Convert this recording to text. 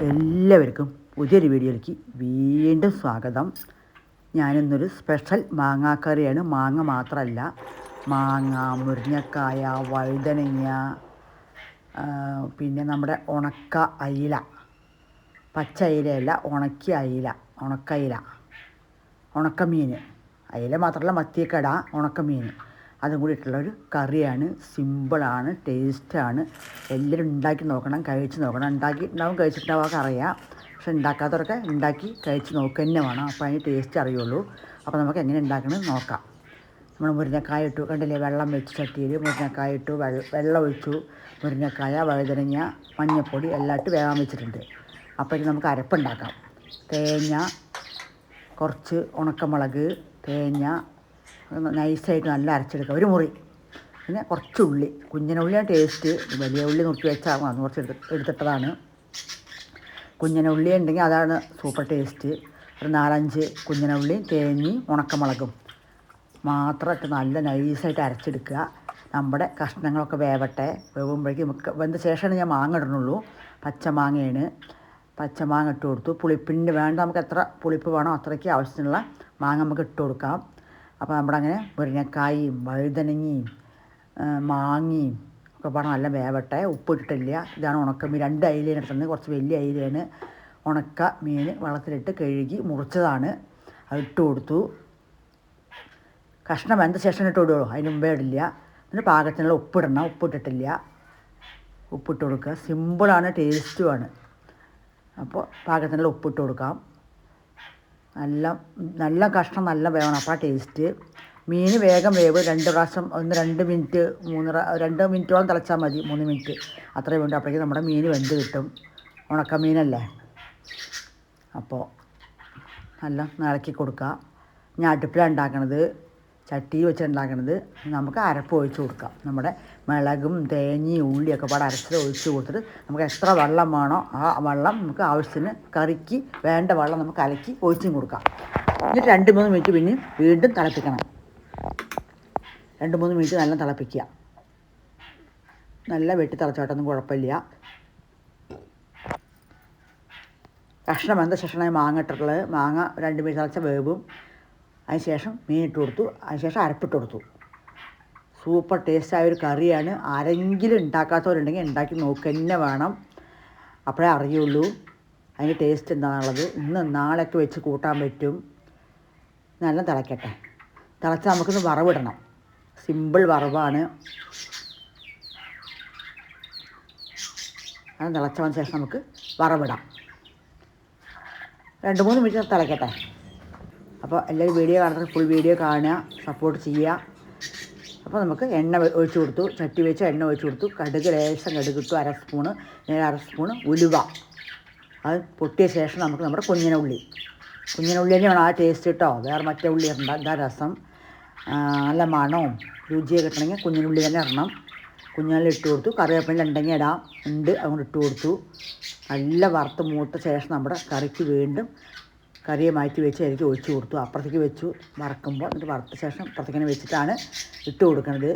എല്ലാവർക്കും പുതിയൊരു വീഡിയോയിലേക്ക് വീണ്ടും സ്വാഗതം. ഞാനിന്നൊരു സ്പെഷ്യൽ മാങ്ങാക്കറിയാണ്. മാങ്ങ മാത്രമല്ല, മാങ്ങ, മുരിങ്ങക്കായ, വഴുതനങ്ങ, പിന്നെ നമ്മുടെ ഉണക്ക അയില, പച്ച അയിലയല്ല, ഉണക്കിയ അയില, ഉണക്കയില, ഉണക്കമീൻ, അയില മാത്രമല്ല മത്തിയക്കട, ഉണക്കമീൻ, അതും കൂടി ഇട്ടുള്ളൊരു കറിയാണ്. സിമ്പിളാണ്, ടേസ്റ്റാണ്. എല്ലാവരും ഉണ്ടാക്കി നോക്കണം, കഴിച്ച് നോക്കണം. ഉണ്ടാക്കിയിട്ടുണ്ടാവും, കഴിച്ചിട്ടുണ്ടാവും, അറിയാം. പക്ഷെ ഉണ്ടാക്കാത്തവരൊക്കെ ഉണ്ടാക്കി കഴിച്ച് നോക്കുക തന്നെ വേണം. അപ്പോൾ അതിന് ടേസ്റ്റ് അറിയുള്ളൂ. അപ്പോൾ നമുക്ക് എങ്ങനെ ഉണ്ടാക്കണമെന്ന് നോക്കാം. നമ്മൾ മുരിങ്ങക്കായ ഇട്ടു, കണ്ടില്ലേ, വെള്ളം വെച്ച് ചട്ടിയിൽ മുരിങ്ങക്കായ ഇട്ടു, വെള്ളം ഒഴിച്ചു. മുരിങ്ങക്കായ, വഴുതനങ്ങ, മഞ്ഞൾപ്പൊടി എല്ലാം ഇട്ട് വേകാൻ വെച്ചിട്ടുണ്ട്. അപ്പോൾ ഇനി നമുക്ക് അരപ്പുണ്ടാക്കാം. തേങ്ങ, കുറച്ച് ഉണക്കമുളക്, തേങ്ങ നൈസായിട്ട് നല്ല അരച്ചെടുക്കുക, ഒരു മുറി. പിന്നെ കുറച്ച് ഉള്ളി, കുഞ്ഞിനുള്ളിയാണ് ടേസ്റ്റ്. വലിയ ഉള്ളി നുറുക്കി വെച്ചാൽ അത് കുറച്ച് എടുത്തിട്ടതാണ്. കുഞ്ഞിനുള്ളി ഉണ്ടെങ്കിൽ അതാണ് സൂപ്പർ ടേസ്റ്റ്. ഒരു 4-5 കുഞ്ഞിനുള്ളി, തേങ്ങയും ഉണക്കമുളകും മാത്രം ഇട്ട് നല്ല നൈസായിട്ട് അരച്ചെടുക്കുക. നമ്മുടെ കഷ്ണങ്ങളൊക്കെ വേവട്ടെ. വേവുമ്പോഴേക്കും നമുക്ക് വെന്ത ശേഷമാണ് ഞാൻ മാങ്ങ ഇടണുള്ളൂ. പച്ചമാങ്ങയാണ്. പച്ചമാങ്ങ ഇട്ട് കൊടുത്തു. പുളിപ്പിന് വേണ്ട, നമുക്ക് എത്ര പുളിപ്പ് വേണോ അത്രയ്ക്ക് ആവശ്യത്തിനുള്ള മാങ്ങ നമുക്ക് ഇട്ട് കൊടുക്കാം. അപ്പോൾ നമ്മുടെ അങ്ങനെ മുരിങ്ങക്കായും വഴുതനങ്ങയും മാങ്ങയും ഒക്കെ പാടെ നല്ല വേവട്ടെ. ഉപ്പിട്ടിട്ടില്ല. ഇതാണ് ഉണക്കമീൻ. 2 അയിലയാണ് എടുത്തത്, കുറച്ച് വലിയ അയിലയാണ്. ഉണക്ക മീൻ വെള്ളത്തിലിട്ട് കഴുകി മുറിച്ചതാണ്. അത് ഇട്ട് കൊടുത്തു. കഷ്ണം വെന്ത ശേഷം ഇട്ട് കൊടുക്കുള്ളൂ, അതിന് മുമ്പേ ഇടില്ല. എന്നിട്ട് പാകത്തിനുള്ള ഉപ്പിടണം. ഉപ്പിട്ടിട്ടില്ല. ഉപ്പിട്ട് കൊടുക്കുക. സിമ്പിളാണ്, ടേസ്റ്റുമാണ്. അപ്പോൾ പാകത്തിനുള്ള ഉപ്പിട്ട് കൊടുക്കാം. നല്ല കഷ്ണം നല്ല വേവണം, അപ്പോൾ ടേസ്റ്റ്. മീൻ വേഗം വേവ്. 2 പ്രാവശ്യം 2 മിനിറ്റ് 2 മിനിറ്റോളം തിളച്ചാൽ മതി. 3 മിനിറ്റ് അത്രയും വേണ്ട. അപ്പോഴേക്കും നമ്മുടെ മീൻ വെന്ത് കിട്ടും. ഉണക്കമീനല്ലേ, അപ്പോൾ നല്ല ഇളക്കി കൊടുക്കുക. ഞാൻ അടുപ്പിലാണ് ഉണ്ടാക്കണത്, ചട്ടിയിൽ വെച്ച് ഉണ്ടാക്കണത്. നമുക്ക് അരപ്പ് ഒഴിച്ച് കൊടുക്കാം. നമ്മുടെ മുളകും തേങ്ങയും ഉള്ളിയൊക്കെ പാടെ അരച്ച് ഒഴിച്ച് കൊടുത്തിട്ട് നമുക്ക് എത്ര വെള്ളം വേണോ ആ വെള്ളം നമുക്ക് ആവശ്യത്തിന് കറിക്ക് വേണ്ട വെള്ളം നമുക്ക് അലക്കി ഒഴിച്ചും കൊടുക്കാം. എന്നിട്ട് 2-3 മിനിറ്റ് പിന്നെ വീണ്ടും തിളപ്പിക്കണം. 2-3 മിനിറ്റ് നല്ല തിളപ്പിക്കുക. നല്ല വെട്ടി തിളച്ചോട്ടൊന്നും കുഴപ്പമില്ല. കഷ്ണം വെന്ത ശേഷമാണ് മാങ്ങ ഇട്ടിട്ടുള്ളത്. മാങ്ങ 2 മിനിറ്റ് തിളച്ച വേവും. അതിന് ശേഷം മീൻ ഇട്ട് കൊടുത്തു. അതിന് ശേഷം അരപ്പിട്ട് കൊടുത്തു. സൂപ്പർ ടേസ്റ്റായ ഒരു കറിയാണ്. ആരെങ്കിലും ഉണ്ടാക്കാത്തവരുണ്ടെങ്കിൽ ഉണ്ടാക്കി നോക്കുക തന്നെ വേണം. അപ്പോഴേ അറിയുള്ളൂ അതിൻ്റെ ടേസ്റ്റ് എന്താണെന്നുള്ളത്. ഇന്ന് നാളെയൊക്കെ വെച്ച് കൂട്ടാൻ പറ്റും. നല്ല തിളയ്ക്കട്ടെ. തിളച്ചാൽ നമുക്കൊന്ന് വറവിടണം. സിമ്പിൾ വറവാണ്. അത് തിളച്ചതിന് ശേഷം നമുക്ക് വറവിടാം. 2-3 മിനിറ്റ് തിളയ്ക്കട്ടെ. അപ്പോൾ എല്ലാവരും വീഡിയോ കാണുന്നത് ഫുൾ വീഡിയോ കാണുക, സപ്പോർട്ട് ചെയ്യുക. അപ്പോൾ നമുക്ക് എണ്ണ ഒഴിച്ച് കൊടുത്തു. ചട്ടി വെച്ച് എണ്ണ ഒഴിച്ച് കൊടുത്തു. കടുക് ലേശം കടുക് ഇട്ടു, 1/2 സ്പൂണ്. 1/2 സ്പൂണ് ഉലുവ. അത് പൊട്ടിയ ശേഷം നമുക്ക് നമ്മുടെ കുഞ്ഞിനുള്ളി തന്നെയാണ് ആ ടേസ്റ്റ് കേട്ടോ. വേറെ മറ്റേ ഉള്ളി ഇടണ്ട. ഇതാ രസം. നല്ല മണവും രുചിയൊക്കെ കിട്ടണമെങ്കിൽ കുഞ്ഞിനുള്ളി തന്നെ ഇടണം. കുഞ്ഞുള്ളി ഇട്ട് കൊടുത്തു. കറിവേപ്പില ഉണ്ടെങ്കിൽ ഇടാം, ഉണ്ട്, അതുകൊണ്ട് ഇട്ട് കൊടുത്തു. നല്ല വറുത്ത് മൂത്ത ശേഷം നമ്മുടെ കറിക്ക് വീണ്ടും കറിയെ മാറ്റി വെച്ച് അതിലേക്ക് ഒഴിച്ച് കൊടുത്തു. അപ്പുറത്തേക്ക് വെച്ചു വറക്കുമ്പോൾ. എന്നിട്ട് വറുത്ത ശേഷം അപ്പുറത്തേക്ക് വെച്ചിട്ടാണ് ഇട്ട് കൊടുക്കുന്നത്.